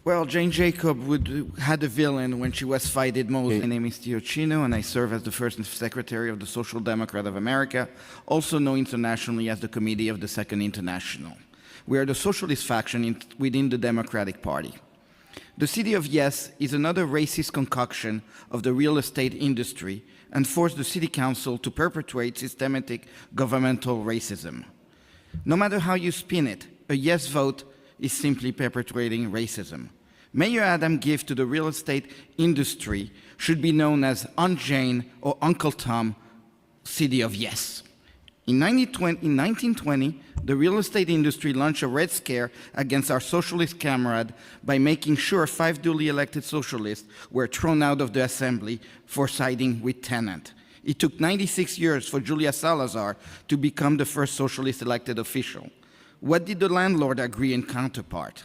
Well, Jane Jacob had a villain when she was fighting most. My name is Tio Chino, and I serve as the first secretary of the Social Democrat of America, also known internationally as the Committee of the Second International. We are the socialist faction within the Democratic Party. The city of Yes is another racist concoction of the real estate industry and forced the city council to perpetuate systematic governmental racism. No matter how you spin it, a yes vote is simply perpetuating racism. Mayor Adam gift to the real estate industry should be known as Aunt Jane or Uncle Tom City of Yes. In 1920, the real estate industry launched a red scare against our socialist comrade by making sure 5 duly elected socialists were thrown out of the assembly for siding with tenant. It took 96 years for Julia Salazar to become the first socialist elected official. What did the landlord agree in counterpart?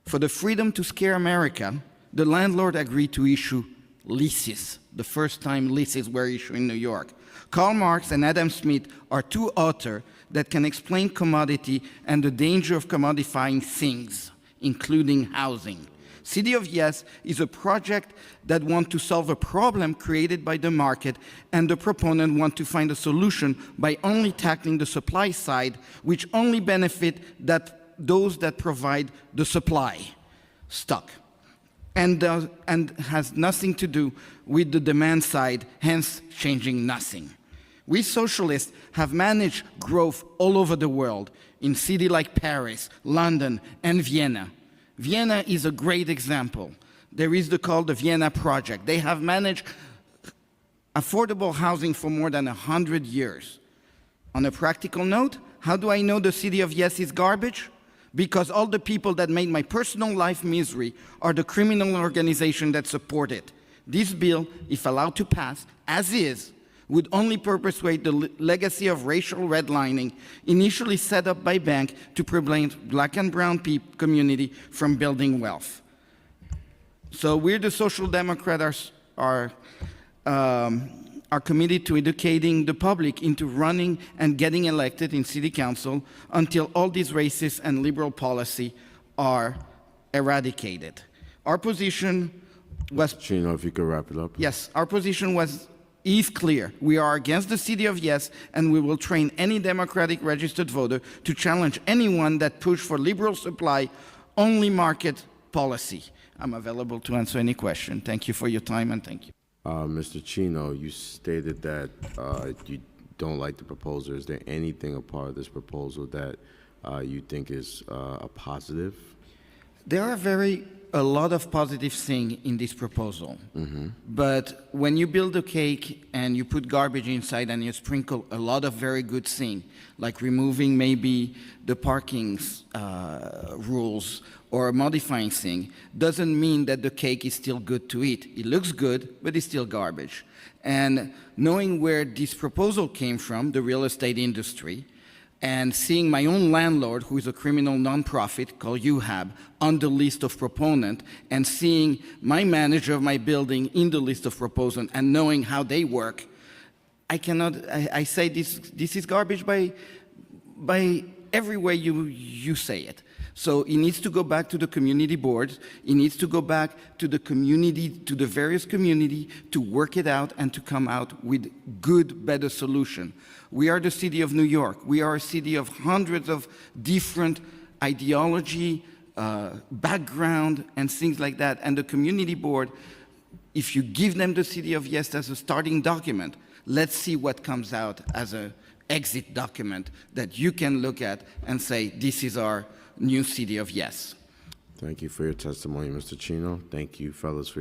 For the freedom to scare America, the landlord agreed to issue leases, the first time leases were issued in New York. Karl Marx and Adam Smith are two authors that can explain commodity and the danger of commodifying things, including housing. City of Yes is a project that wants to solve a problem created by the market, and the proponent want to find a solution by only tackling the supply side, which only benefit those that provide the supply stock, and has nothing to do with the demand side, hence changing nothing. We socialists have managed growth all over the world, in cities like Paris, London, and Vienna. Vienna is a great example. There is called the Vienna Project. They have managed affordable housing for more than 100 years. On a practical note, how do I know the City of Yes is garbage? Because all the people that made my personal life misery are the criminal organization that support it. This bill, if allowed to pass, as is, would only perpetuate the legacy of racial redlining initially set up by banks to prevent black and brown community from building wealth. So we're the Social Democrats are committed to educating the public into running and getting elected in city council until all these racist and liberal policy are eradicated. Our position was... Chino, if you could wrap it up. Yes, our position is clear. We are against the City of Yes, and we will train any Democratic registered voter to challenge anyone that push for liberal supply, only market policy. I'm available to answer any question. Thank you for your time, and thank you. Mr. Chino, you stated that you don't like the proposal. Is there anything a part of this proposal that you think is a positive? There are a lot of positive things in this proposal. But when you build a cake and you put garbage inside and you sprinkle a lot of very good things, like removing maybe the parking rules or modifying things, doesn't mean that the cake is still good to eat. It looks good, but it's still garbage. And knowing where this proposal came from, the real estate industry, and seeing my own landlord, who is a criminal nonprofit called UHAB, on the list of proponents, and seeing my manager of my building in the list of proponents, and knowing how they work, I say this is garbage by every way you say it. So it needs to go back to the community boards. It needs to go back to the community, to the various community, to work it out and to come out with good, better solution. We are the city of New York. We are a city of hundreds of different ideology, background, and things like that. And the community board, if you give them the City of Yes as a starting document, let's see what comes out as an exit document that you can look at and say, this is our new City of Yes. Thank you for your testimony, Mr. Chino. Thank you, fellas, for your